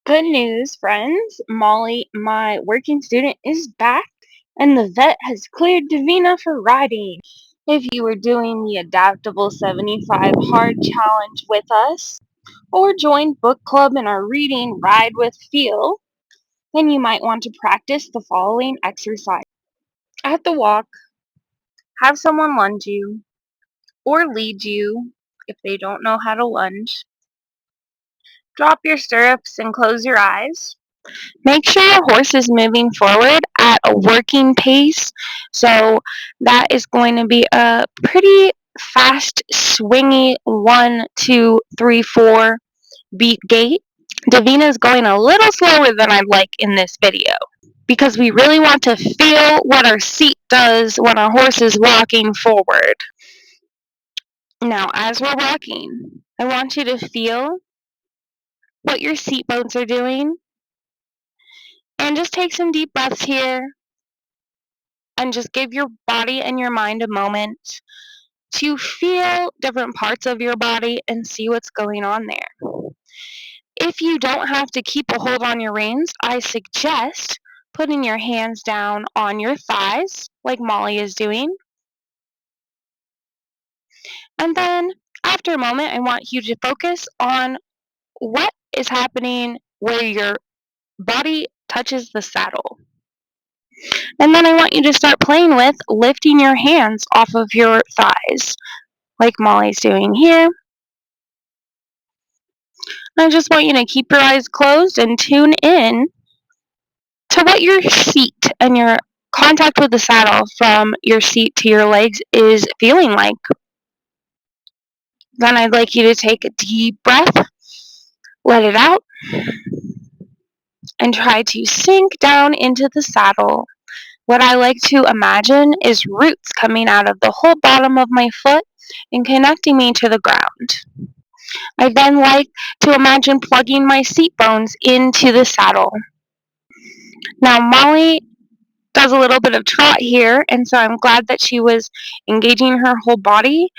Good news, friends. Molly, my working student, is back, and the vet has cleared Davina for riding. If you were doing the Adaptable 75 Hard Challenge with us, or joined book club in our reading Ride with Feel, then you might want to practice the following exercise. At the walk, have someone lunge you, or lead you if they don't know how to lunge. Drop your stirrups and close your eyes. Make sure your horse is moving forward at a working pace. So that is going to be a pretty fast, swingy 1, 2, 3, 4 beat gait. Davina is going a little slower than I'd like in this video because we really want to feel what our seat does when our horse is walking forward. Now, as we're walking, I want you to feel what your seat bones are doing and just take some deep breaths here and just give your body and your mind a moment to feel different parts of your body and see what's going on there. If you don't have to keep a hold on your reins, I suggest putting your hands down on your thighs, like Molly is doing. And then, after a moment, I want you to focus on what is happening where your body touches the saddle. And then I want you to start playing with lifting your hands off of your thighs, like Molly's doing here. I just want you to keep your eyes closed and tune in to what your seat and your contact with the saddle from your seat to your legs is feeling like. Then I'd like you to take a deep breath, let it out, and try to sink down into the saddle. What I like to imagine is roots coming out of the whole bottom of my foot and connecting me to the ground. I then like to imagine plugging my seat bones into the saddle. Now, Molly does a little bit of trot here, and so I'm glad that she was engaging her whole body.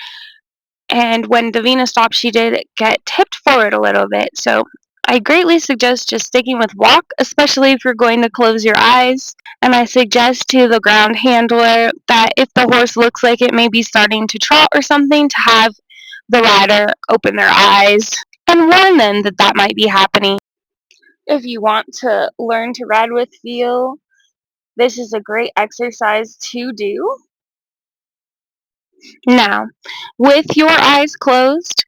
And when Davina stopped, she did get tipped forward a little bit. So I greatly suggest just sticking with walk, especially if you're going to close your eyes. And I suggest to the ground handler that if the horse looks like it may be starting to trot or something, to have the rider open their eyes and warn them that that might be happening. If you want to learn to ride with feel, this is a great exercise to do. Now, with your eyes closed,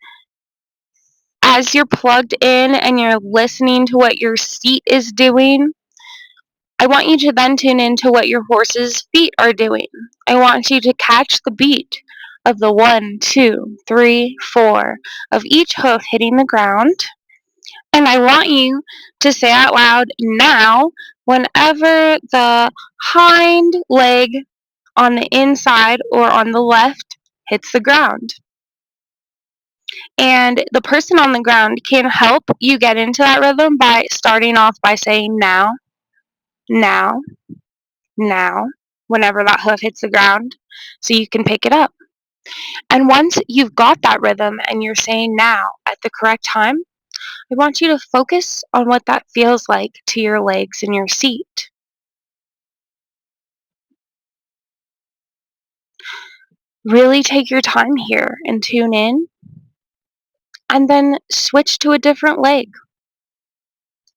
as you're plugged in and you're listening to what your seat is doing, I want you to then tune into what your horse's feet are doing. I want you to catch the beat of the 1, 2, 3, 4 of each hoof hitting the ground. And I want you to say out loud now whenever the hind leg on the inside or on the left hits the ground. And the person on the ground can help you get into that rhythm by starting off by saying now, now, now, whenever that hoof hits the ground, so you can pick it up. And once you've got that rhythm and you're saying now at the correct time, I want you to focus on what that feels like to your legs and your seat. Really take your time here and tune in, and then switch to a different leg.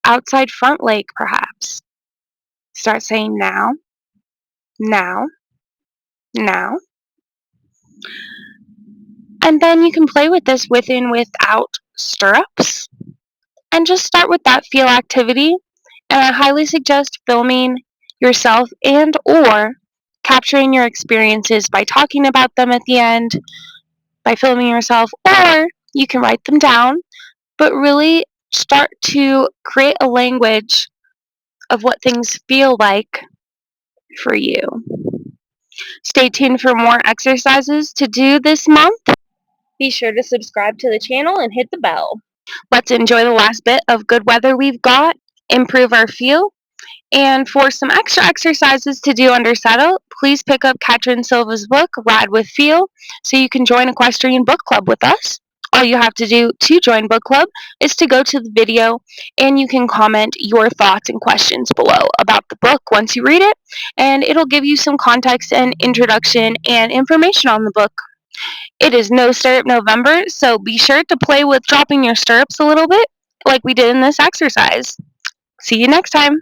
Outside front leg, perhaps. Start saying now, now, now. And then you can play with this with and without stirrups. And just start with that feel activity. And I highly suggest filming yourself and or capturing your experiences by talking about them at the end, by filming yourself, or you can write them down, but really start to create a language of what things feel like for you. Stay tuned for more exercises to do this month. Be sure to subscribe to the channel and hit the bell. Let's enjoy the last bit of good weather we've got, improve our feel, and for some extra exercises to do under saddle, please pick up Katrin Silva's book, Ride with Feel, so you can join Equestrian Book Club with us. All you have to do to join book club is to go to the video and you can comment your thoughts and questions below about the book once you read it, and it'll give you some context and introduction and information on the book. It is No Stirrup November, so be sure to play with dropping your stirrups a little bit like we did in this exercise. See you next time.